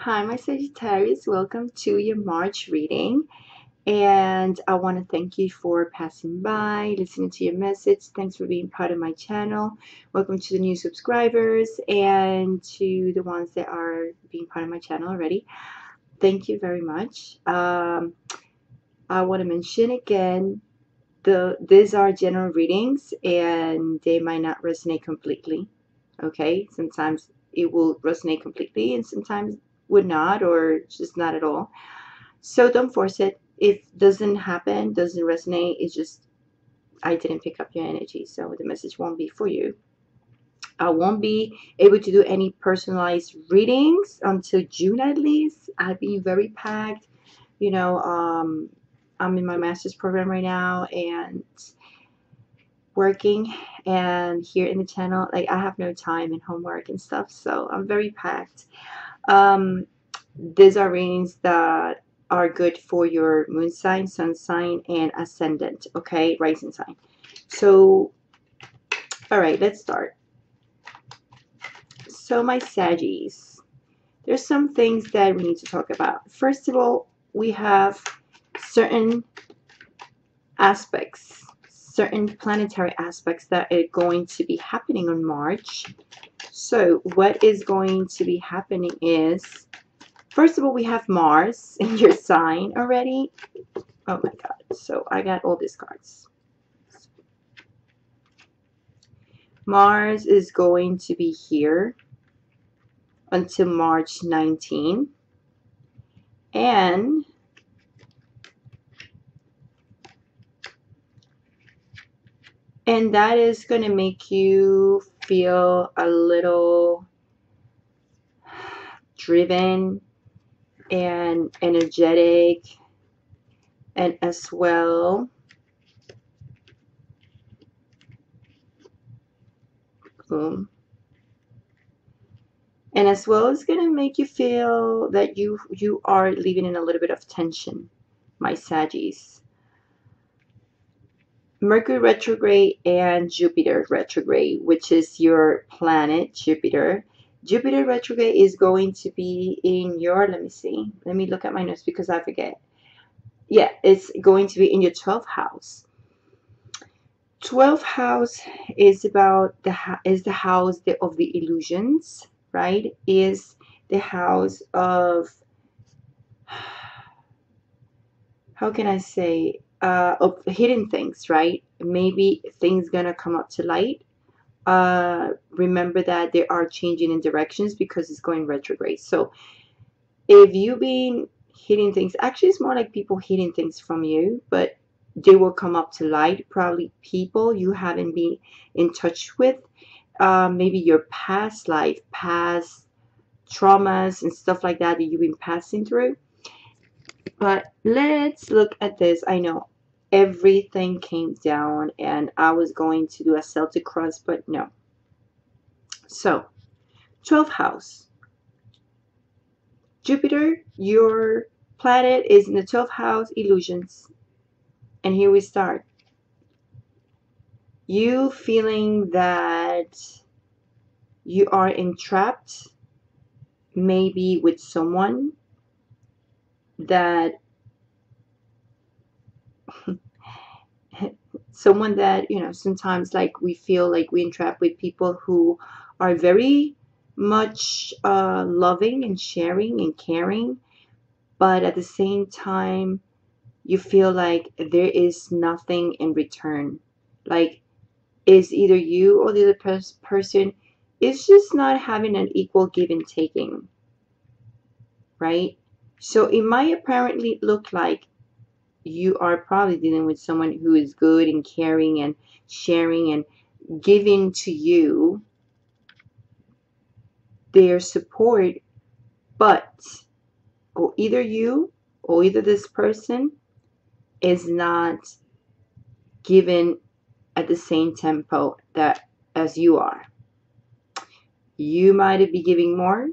Hi, my Sagittarius. Welcome to your March reading. And I want to thank you for passing by, listening to your message. Thanks for being part of my channel. Welcome to the new subscribers and to the ones that are being part of my channel already. Thank you very much. I want to mention again, these are general readings and they might not resonate completely. Okay, sometimes it will resonate completely and sometimes would not, or just not at all. So don't force it. If it doesn't happen, doesn't resonate, it's just I didn't pick up your energy, so the message won't be for you. I won't be able to do any personalized readings until June at least. I've been very packed. I'm in my master's program right now and working, and here in the channel, like, I have no time and homework and stuff, so I'm very packed. These are readings that are good for your moon sign, sun sign, and ascendant, okay, rising sign. So, all right, let's start. So, my Saggies, there's some things that we need to talk about. First of all, we have certain aspects, certain planetary aspects that are going to be happening on March. So, what is going to be happening is, first of all, we have Mars in your sign already. Oh my God. So I got all these cards. Mars is going to be here until March 19. And that is going to make you feel a little driven and energetic, and as well and as well it's going to make you feel that you are living in a little bit of tension, my Saggies. Mercury retrograde and Jupiter retrograde, which is your planet Jupiter. Jupiter retrograde is going to be in your, let me see, let me look at my notes because I forget. Yeah, it's going to be in your 12th house. 12th house is about the house of the illusions, right? Is the house of, how can I say, of hidden things, right? Maybe things gonna come up to light. Remember that they are changing in directions because it's going retrograde. So if you've been hiding things, actually it's more like people hiding things from you, but they will come up to light. Probably people you haven't been in touch with, maybe your past life, past traumas and stuff like that you've been passing through. But let's look at this. I know everything came down and I was going to do a Celtic cross, but no. So 12th house, Jupiter, your planet, is in the 12th house, illusions. And here we start. You feeling that you are entrapped, maybe with someone that sometimes, like, we feel like we entrap with people who are very much loving and sharing and caring, but at the same time you feel like there is nothing in return. Like, is either you or the other person is just not having an equal give and taking, right? So it might apparently look like you are probably dealing with someone who is good and caring and sharing and giving to you their support, but either this person is not given at the same tempo that as you are. You might be giving more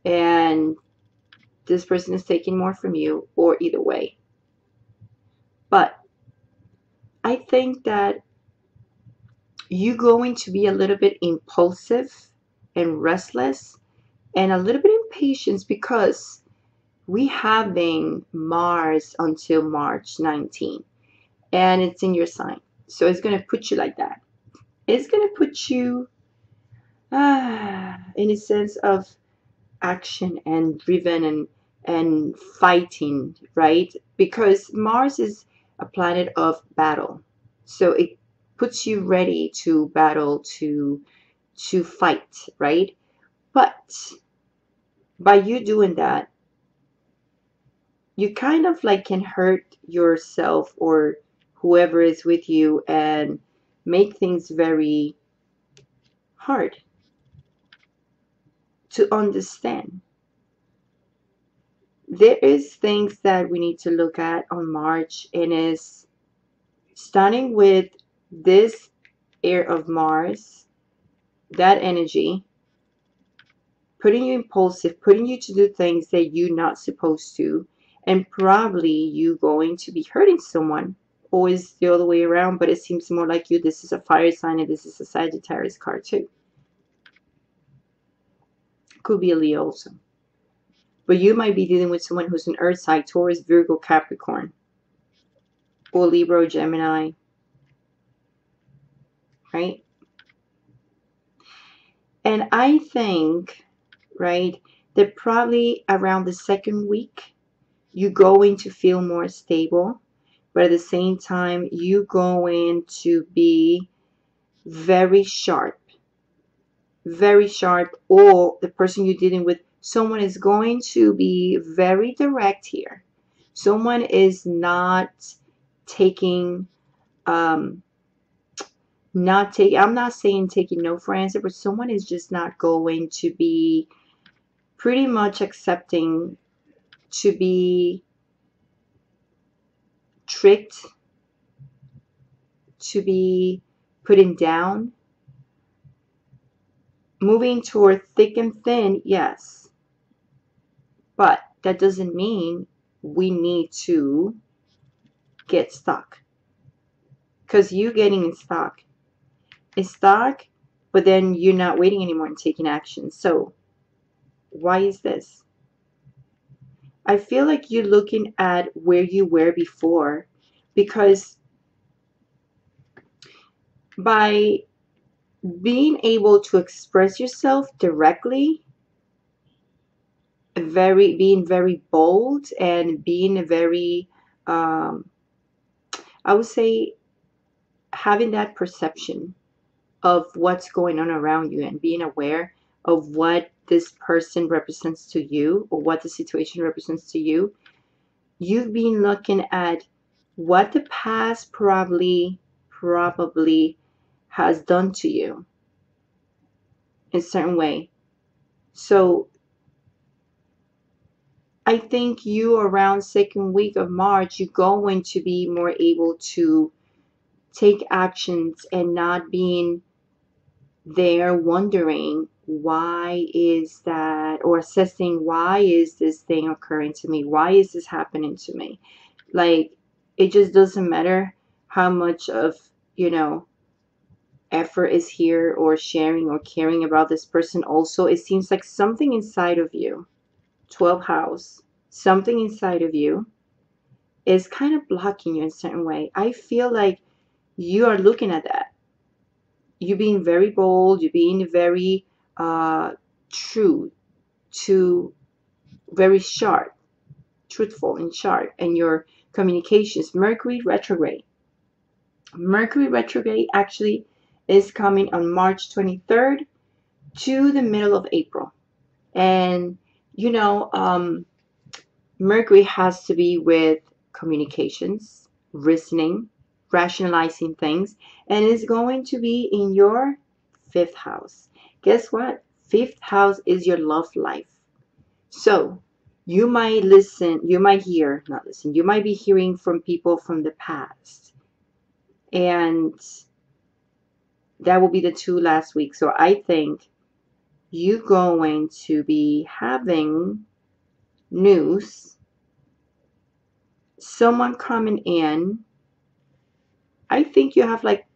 and this person is taking more from you, or either way. But I think that you're going to be a little bit impulsive and restless and a little bit patience because we having Mars until March 19, and it's in your sign. So it's going to put you like that. It's going to put you in a sense of action and driven and fighting, right? Because Mars is a planet of battle. So it puts you ready to battle, to fight, right? But by you doing that, you kind of like can hurt yourself or whoever is with you and make things very hard to understand. There is things that we need to look at on March, and is starting with this air of Mars, that energy, putting you impulsive, putting you to do things that you're not supposed to, and probably you going to be hurting someone. Or is the other way around, but it seems more like you. This is a fire sign and this is a Sagittarius card too. Could be a Leo also. But you might be dealing with someone who's an earth sign, Taurus, Virgo, Capricorn, or Libra, or Gemini, right? And I think, right, that probably around the second week, you're going to feel more stable, but at the same time, you're going to be very sharp, or the person you're dealing with, someone is going to be very direct here. Someone is not taking, I'm not saying taking no for answer, but someone is just not going to be pretty much accepting to be tricked, to be putting down. Moving toward thick and thin, yes. But that doesn't mean we need to get stuck. Because you getting stuck is stuck, but then you're not waiting anymore and taking action. So why is this? I feel like you're looking at where you were before, because by being able to express yourself directly, being very bold and being very, I would say, having that perception of what's going on around you and being aware of what this person represents to you or what the situation represents to you. You've been looking at what the past probably has done to you in a certain way. So I think you around second week of March, you're going to be more able to take actions and not being there wondering why is that, or assessing why is this thing occurring to me? Why is this happening to me? Like, it just doesn't matter how much of, effort is here or sharing or caring about this person. Also, it seems like something inside of you, 12th house, something inside of you is kind of blocking you in a certain way. I feel like you are looking at that. You being very bold, you being very true to, very sharp, truthful and sharp, and your communications. Mercury retrograde. Mercury retrograde actually is coming on March 23rd to the middle of April. And Mercury has to be with communications, reasoning, rationalizing things, and is going to be in your 5th house. Guess what? 5th house is your love life. So you might you might be hearing from people from the past. And that will be the 2 last weeks. So I think you're going to be having news, someone coming in. I think you have like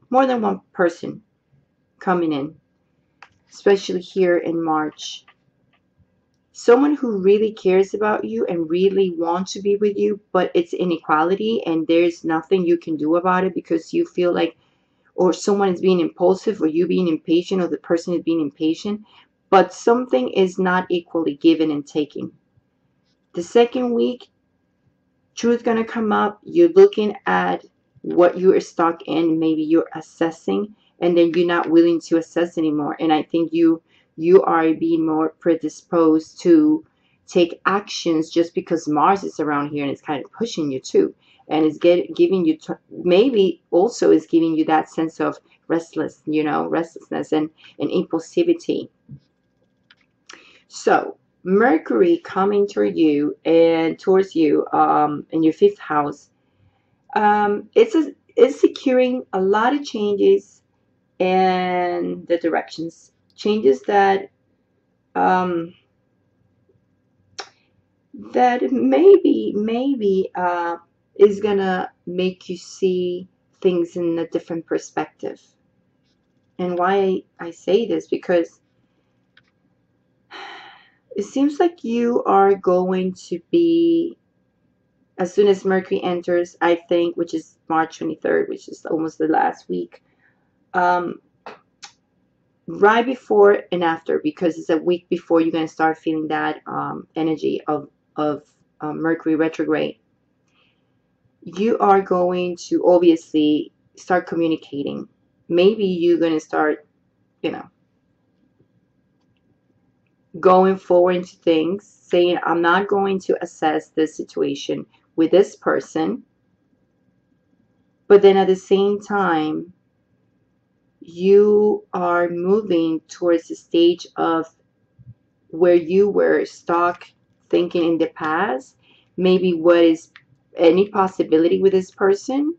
more than one person coming in, especially here in March. someone who really cares about you and really wants to be with you, but it's inequality and there's nothing you can do about it because you feel like, or someone is being impulsive, or you being impatient, or the person is being impatient, but something is not equally given and taken. The second week, truth gonna come up. You're looking at what you are stuck in. Maybe you're assessing, and then you're not willing to assess anymore. And I think you are being more predisposed to take actions just because Mars is around here and it's kind of pushing you too, and it's giving you maybe also is giving you that sense of restlessness and impulsivity. So Mercury coming toward you and towards you in your fifth house, it's securing a lot of changes and the directions changes um, that maybe is gonna make you see things in a different perspective. And why I say this, because it seems like you are going to be, as soon as Mercury enters, I think, which is March 23rd, which is almost the last week, um, right before and after, because it's a week before you're going to start feeling that energy of Mercury retrograde. You are going to obviously start communicating. Maybe you're going to start, you know, going forward into things, saying, I'm not going to assess this situation with this person. But then at the same time, you are moving towards the stage of where you were stuck thinking in the past, maybe what is any possibility with this person,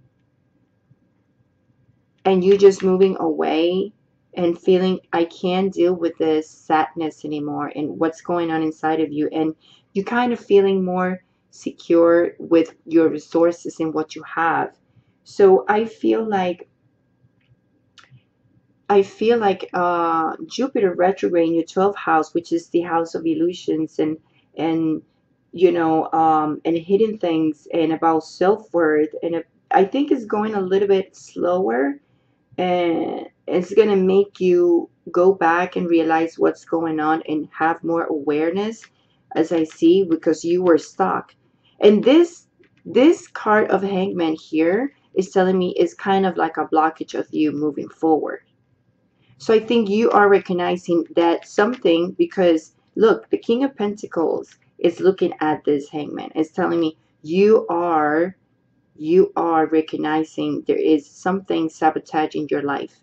and you just moving away and feeling, I can't deal with this sadness anymore and what's going on inside of you, and you kind of feeling more secure with your resources and what you have. So I feel like Jupiter retrograde in your 12th house, which is the house of illusions and and hidden things and about self-worth, and I think it's going a little bit slower, and it's going to make you go back and realize what's going on and have more awareness, as I see, because you were stuck. And this card of Hangman here is telling me it's kind of like a blockage of you moving forward. So I think you are recognizing that something, because look, the King of Pentacles is looking at this Hangman. It's telling me you are recognizing there is something sabotaging your life.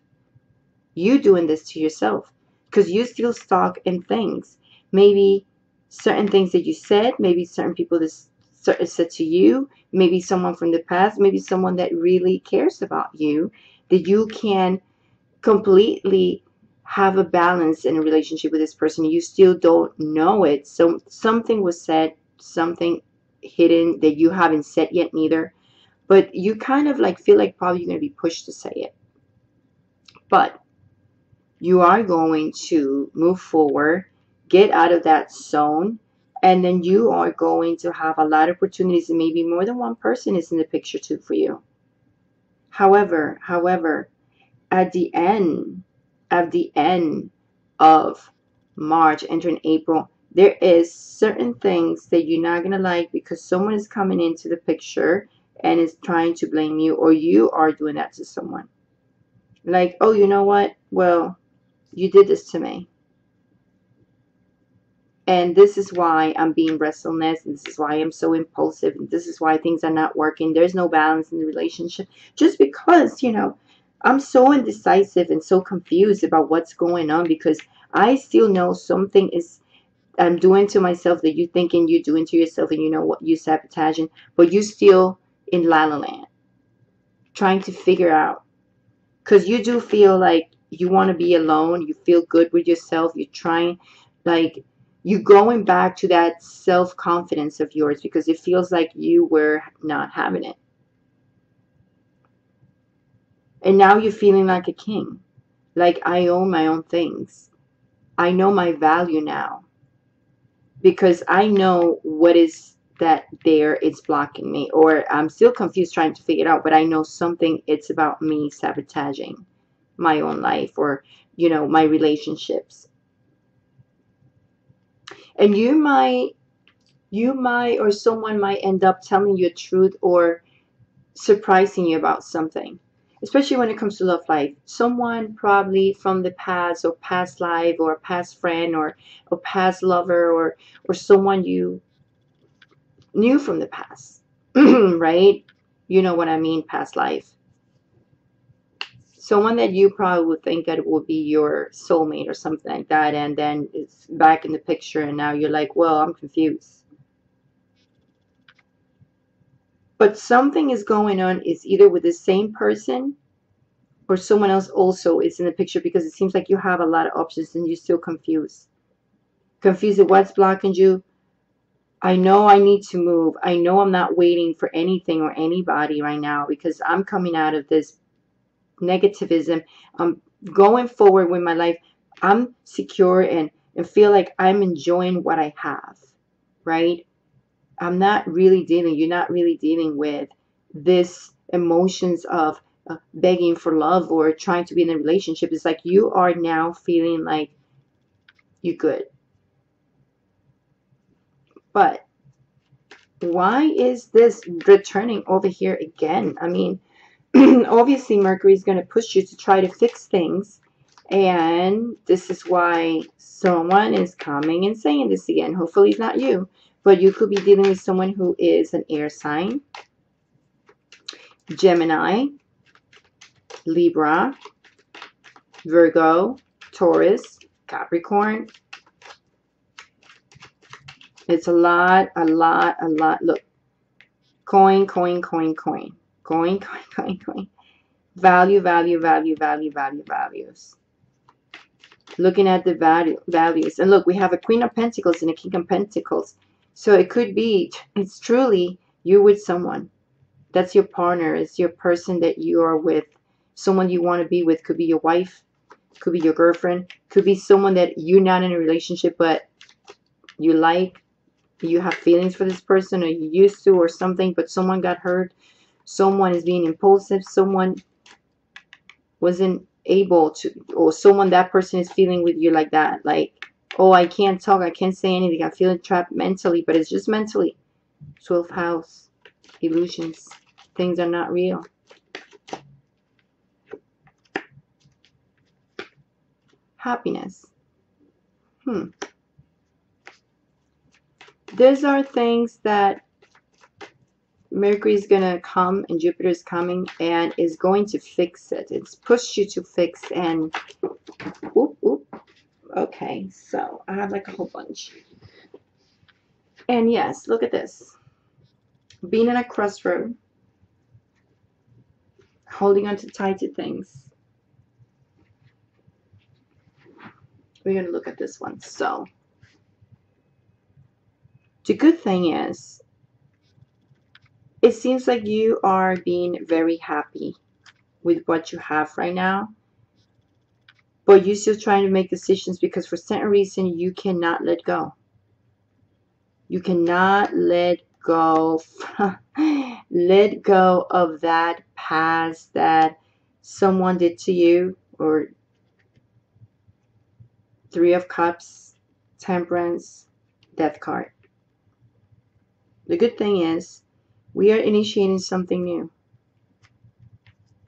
You doing this to yourself because you still stuck in things. Maybe certain things that you said, maybe certain people that said to you, maybe someone from the past, maybe someone that really cares about you, that you can completely have a balance in a relationship with this person. You still don't know it. So something was said, something hidden that you haven't said yet neither. But you kind of like feel like probably you're going to be pushed to say it. But you are going to move forward, get out of that zone, and then you are going to have a lot of opportunities, and maybe more than one person is in the picture too for you. However, at the end of March, entering April, there is certain things that you're not going to like because someone is coming into the picture and is trying to blame you, or you are doing that to someone. Like, oh, you know what? Well, you did this to me. And this is why I'm being restless, and this is why I'm so impulsive, and this is why things are not working. There's no balance in the relationship. Just because, I'm so indecisive and so confused about what's going on, because I still know something is I'm doing to myself that you thinking you're doing to yourself, and you know what, you sabotaging, but you still in la la land trying to figure out, because you do feel like you want to be alone, you feel good with yourself, you're trying, like, you going back to that self-confidence of yours because it feels like you were not having it, and now you're feeling like a king, like, I own my own things, I know my value now. because I know what is that there it's blocking me, or I'm still confused trying to figure it out, but I know something, it's about me sabotaging my own life, or my relationships. And you might or someone might end up telling you the truth or surprising you about something, especially when it comes to love life. Someone probably from the past, or past life, or a past friend, or a past lover, or someone you knew from the past. Right? You know what I mean, past life. Someone that you probably would think that would be your soulmate or something like that, and then it's back in the picture, and now you're like, well, I'm confused. But something is going on, is either with the same person or someone else also is in the picture, because it seems like you have a lot of options and you're still confused. Confused at what's blocking you. I know I need to move. I know I'm not waiting for anything or anybody right now, because I'm coming out of this negativism. I'm going forward with my life. I'm secure and feel like I'm enjoying what I have, right? You're not really dealing with this emotions of begging for love or trying to be in a relationship. It's like you are now feeling like you're good. But why is this returning over here again? I mean, obviously Mercury is going to push you to try to fix things, and this is why someone is coming and saying this again. Hopefully it's not you, but you could be dealing with someone who is an air sign, Gemini, Libra, Virgo, Taurus, Capricorn. It's a lot. Look, coin, coin, coin, coin, coin, coin, coin, coin. Value, value, value, value, value, values. Looking at the values. And look, we have a Queen of Pentacles and a King of Pentacles. So it could be, it's truly you with someone. That's your partner. It's your person that you are with. Someone you want to be with. Could be your wife. Could be your girlfriend. Could be someone that you're not in a relationship, but you like. You have feelings for this person, or you used to, or something, but someone got hurt. Someone is being impulsive. Someone wasn't able to, or someone, that person is feeling with you like that, like, oh, I can't talk, I can't say anything, I feel trapped mentally, but it's just mentally. 12th house, illusions, things are not real. Happiness. These are things that Mercury is going to come, and Jupiter is coming and is going to fix it. It's pushed you to fix. And okay, so I have like a whole bunch. And yes, look at this. Being in a crossroad, holding on to tight to things. We're going to look at this one. So the good thing is, it seems like you are being very happy with what you have right now, but you're still trying to make decisions because for certain reason you cannot let go. You cannot let go. Let go of that past that someone did to you, or Three of Cups, Temperance, Death card. The good thing is, we are initiating something new.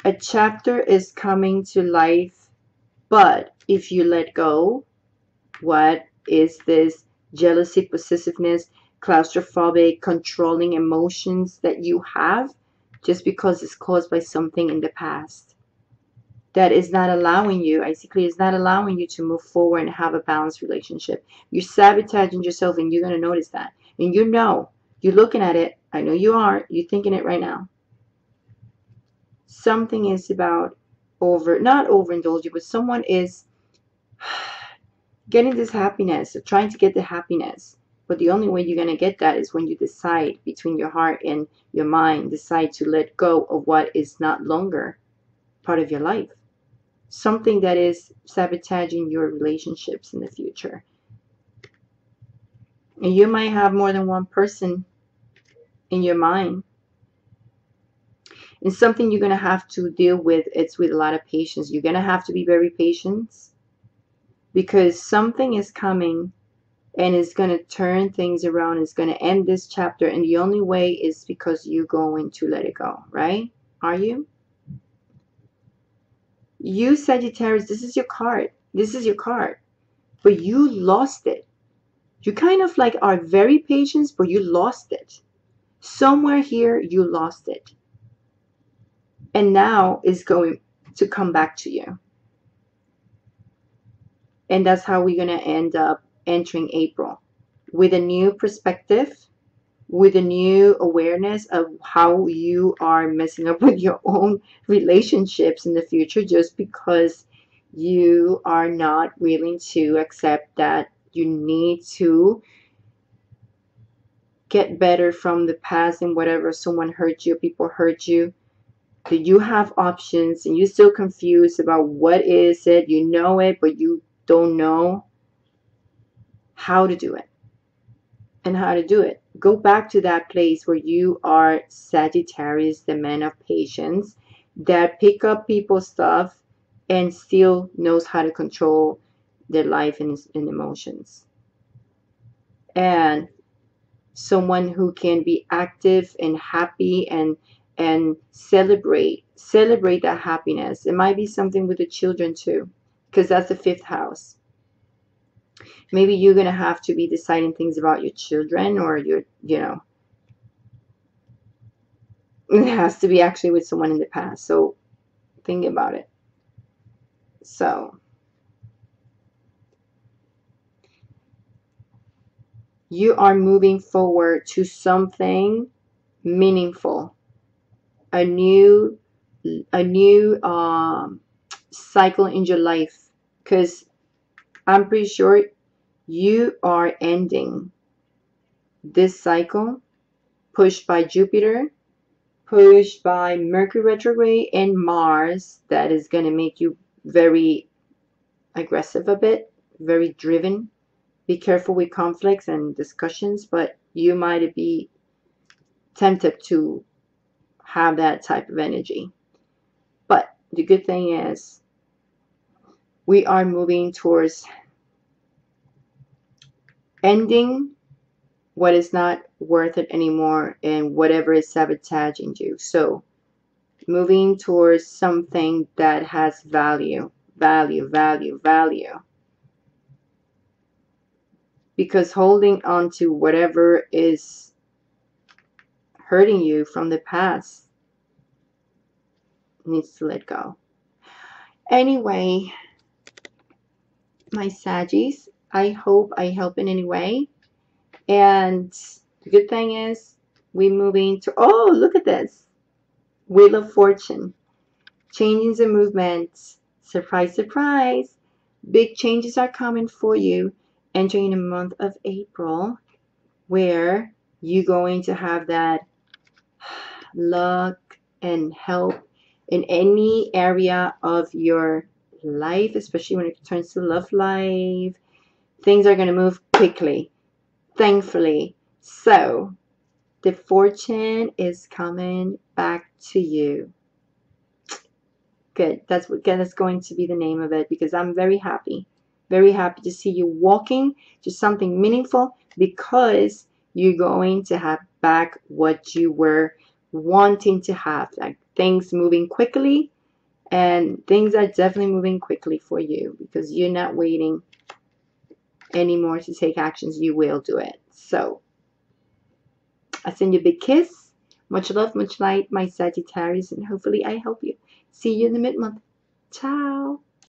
A chapter is coming to life, but if you let go, what is this jealousy, possessiveness, claustrophobic, controlling emotions that you have, just because it's caused by something in the past that is not allowing you, basically is not allowing you to move forward and have a balanced relationship. You're sabotaging yourself, and you're going to notice that. And you're looking at it. I know you are. You're thinking it right now. Something is about not overindulging, but someone is getting this happiness, or trying to get the happiness. But the only way you're going to get that is when you decide, between your heart and your mind, decide to let go of what is not longer part of your life. Something that is sabotaging your relationships in the future. And you might have more than one person in your mind. And something you're going to have to deal with, it's with a lot of patience. You're going to have to be very patient because something is coming and it's going to turn things around. It's going to end this chapter. And the only way is because you're going to let it go, right? Are you? You, Sagittarius, this is your card. This is your card. But you lost it. You kind of like are very patient, but you lost it. Somewhere here, you lost it. And now it's going to come back to you. And that's how we're going to end up entering April. With a new perspective, with a new awareness of how you are messing up with your own relationships in the future just because you are not willing to accept that you need to get better from the past and whatever someone hurt you, people hurt you. Do you have options and you're still confused about what is it? You know it, but you don't know how to do it. And how to do it. Go back to that place where you are Sagittarius, the man of patience, that pick up people's stuff and still knows how to control their life and emotions. And someone who can be active and happy and celebrate that happiness. It might be something with the children too, because that's the 5th house. Maybe you're going to have to be deciding things about your children or your, it has to be actually with someone in the past. So think about it. So you are moving forward to something meaningful, a new cycle in your life, because I'm pretty sure you are ending this cycle pushed by Jupiter, pushed by Mercury retrograde and Mars, that is going to make you very aggressive a bit, very driven. Be careful with conflicts and discussions, but you might be tempted to have that type of energy. But the good thing is we are moving towards ending what is not worth it anymore and whatever is sabotaging you. So moving towards something that has value. Because holding on to whatever is hurting you from the past needs to let go. Anyway, my Saggies, I hope I help in any way. And the good thing is we're moving to, oh, look at this. Wheel of Fortune. Changes and movements. Surprise, surprise. Big changes are coming for you entering the month of April, where you're going to have that luck and help in any area of your life, especially when it turns to love life. Things are going to move quickly, thankfully. So the fortune is coming back to you. Good. That's going to be the name of it, because I'm very happy to see you walking to something meaningful, because you're going to have back what you were wanting to have, like things moving quickly. And things are definitely moving quickly for you because you're not waiting anymore to take actions. You will do it. So I send you a big kiss. Much love, much light, my Sagittarius, and hopefully I help you. See you in the mid-month. Ciao.